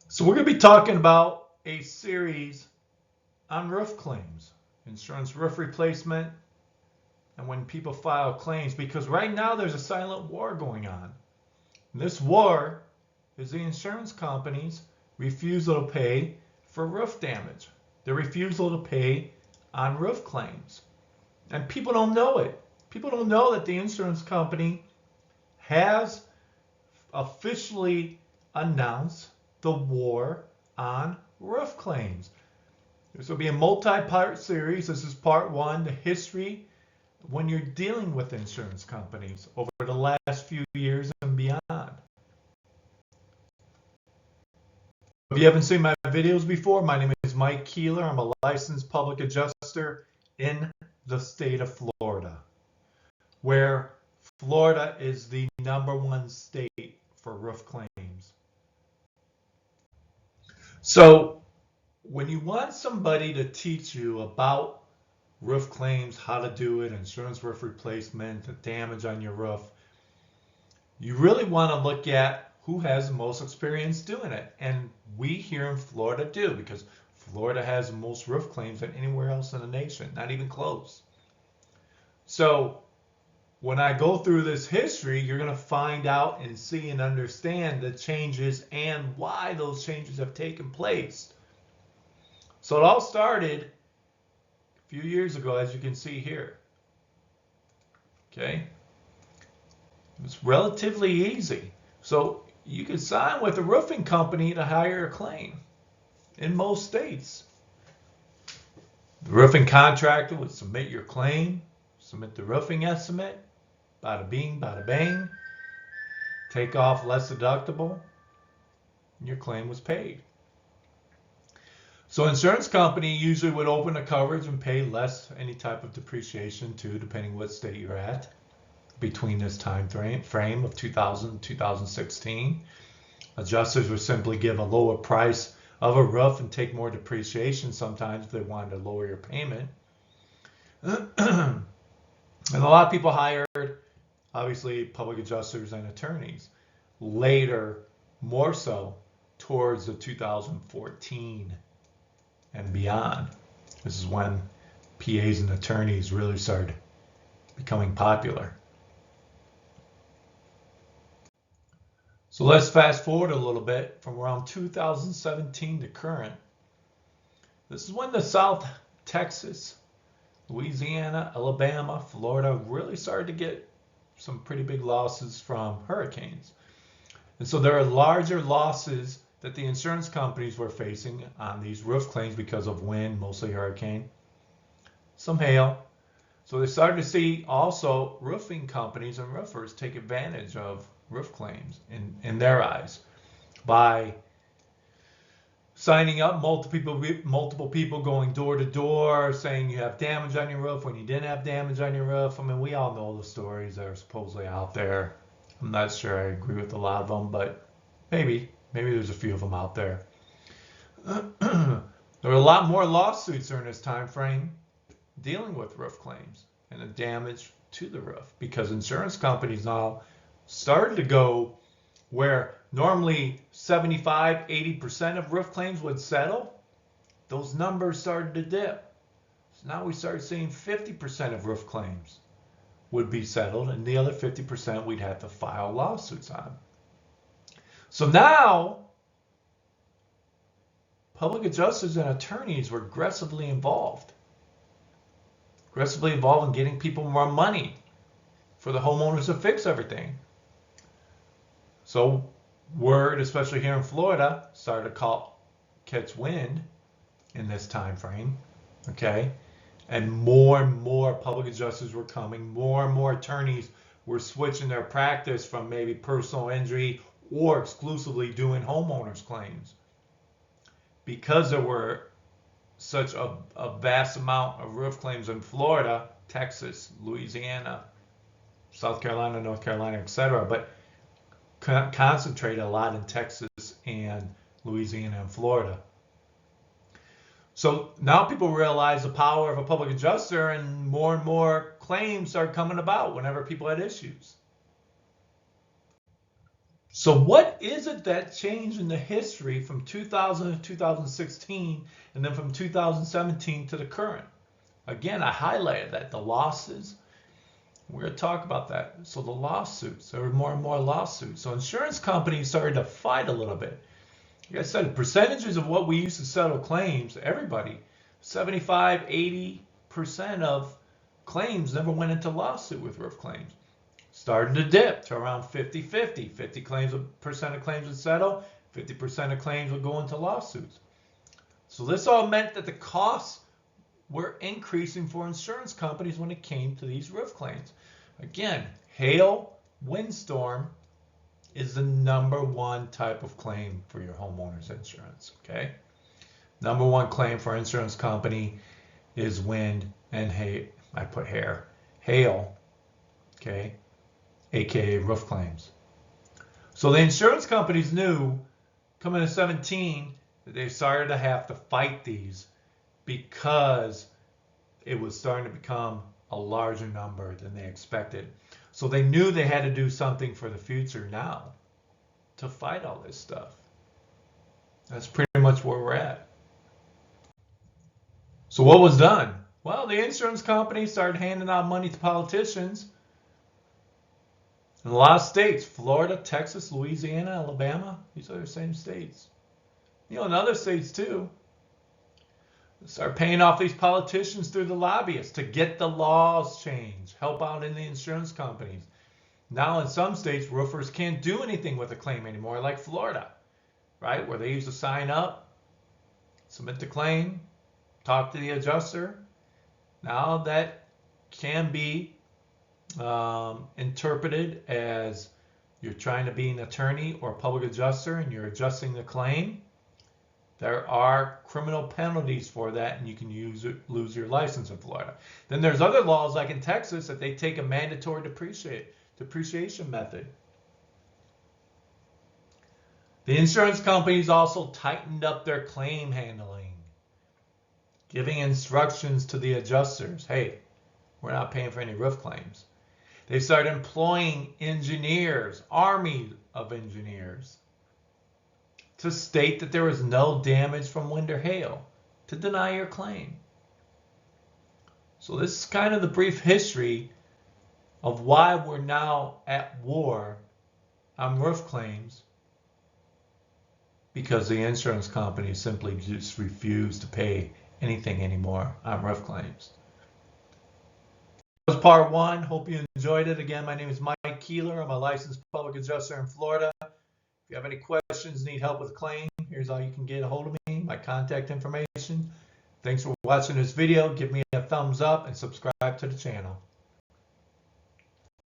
So we're going to be talking about a series on roof claims, insurance roof replacement, and when people file claims, because right now there's a silent war going on. And this war is the insurance companies' refusal to pay for roof damage, their refusal to pay on roof claims. And people don't know it. People don't know that the insurance company has officially announced the war on roof claims. This will be a multi-part series. This is part one, the history when you're dealing with insurance companies over the last few years and beyond. If you haven't seen my videos before, my name is Mike Keeler. I'm a licensed public adjuster in the state of Florida, where Florida is the #1 state for roof claims. So when you want somebody to teach you about roof claims, how to do it, insurance roof replacement, the damage on your roof, you really want to look at who has the most experience doing it. And we here in Florida do, because Florida has the most roof claims than anywhere else in the nation, not even close. So when I go through this history, you're going to find out and see and understand the changes and why those changes have taken place. So it all started a few years ago, as you can see here. Okay? It's relatively easy. So you can sign with a roofing company to hire a claim in most states. The roofing contractor would submit your claim, submit the roofing estimate, bada bing, bada bang, take off less deductible, and your claim was paid. So insurance company usually would open the coverage and pay less any type of depreciation too, depending what state you're at, between this time frame of 2000 and 2016. Adjusters would simply give a lower price of a roof and take more depreciation sometimes if they wanted to lower your payment. And a lot of people hired, obviously, public adjusters and attorneys. Later, more so, towards the 2014 and beyond. This is when PAs and attorneys really started becoming popular. So let's fast forward a little bit from around 2017 to current. This is when the South Texas, Louisiana, Alabama, Florida really started to get some pretty big losses from hurricanes. And so there are larger losses that the insurance companies were facing on these roof claims because of wind, mostly hurricane, some hail. So they started to see also roofing companies and roofers take advantage of roof claims in their eyes by signing up multiple people going door to door saying you have damage on your roof when you didn't have damage on your roof. I mean, we all know the stories that are supposedly out there. I'm not sure I agree with a lot of them, but maybe there's a few of them out there. There were a lot more lawsuits during this time frame dealing with roof claims and the damage to the roof, because insurance companies now started to go where normally 75-80% of roof claims would settle. Those numbers started to dip. So now we started seeing 50% of roof claims would be settled, and the other 50% we'd have to file lawsuits on. So now public adjusters and attorneys were aggressively involved in getting people more money for the homeowners to fix everything. So word, especially here in Florida, started to catch wind in this time frame, okay? And more public adjusters were coming. More and more attorneys were switching their practice from maybe personal injury or exclusively doing homeowners claims, because there were such a vast amount of roof claims in Florida, Texas, Louisiana, South Carolina, North Carolina, etc., but concentrated a lot in Texas and Louisiana and Florida. So now people realize the power of a public adjuster, and more claims started coming about whenever people had issues. So what is it that changed in the history from 2000 to 2016 and then from 2017 to the current? Again, I highlighted that the losses. We're going to talk about that. So the lawsuits, there were more and more lawsuits. So insurance companies started to fight a little bit. Like I said, percentages of what we used to settle claims, everybody, 75, 80% of claims never went into lawsuit with roof claims. Started to dip to around 50-50. 50% of claims would settle, 50% of claims would go into lawsuits. So this all meant that the costs were increasing for insurance companies when it came to these roof claims. Again, hail, windstorm is the number one type of claim for your homeowner's insurance, okay? Number one claim for an insurance company is wind and hail. I put hail, okay, aka roof claims. So the insurance companies knew coming to 17 that they started to have to fight these because it was starting to become a larger number than they expected. So they knew they had to do something for the future now to fight all this stuff. That's pretty much where we're at. So what was done? Well, the insurance companies started handing out money to politicians in a lot of states. Florida, Texas, Louisiana, Alabama. These are the same states. In other states too. Start paying off these politicians through the lobbyists to get the laws changed, help out in the insurance companies. Now in some states, roofers can't do anything with a claim anymore, like Florida, right? Where they used to sign up, submit the claim, talk to the adjuster. Now that can be interpreted as you're trying to be an attorney or public adjuster and you're adjusting the claim. There are criminal penalties for that, and you can lose your license in Florida. Then there's other laws like in Texas that they take a mandatory depreciation method. The insurance companies also tightened up their claim handling, giving instructions to the adjusters. Hey, we're not paying for any roof claims. They started employing engineers, army of engineers, to state that there was no damage from wind or hail, to deny your claim. So this is kind of the brief history of why we're now at war on roof claims, because the insurance companies simply just refuse to pay anything anymore on roof claims. That was part one. Hope you enjoyed it. Again, my name is Mike Keeler. I'm a licensed public adjuster in Florida. If you have any questions, need help with a claim, here's how you can get a hold of me, my contact information. Thanks for watching this video. Give me a thumbs up and subscribe to the channel.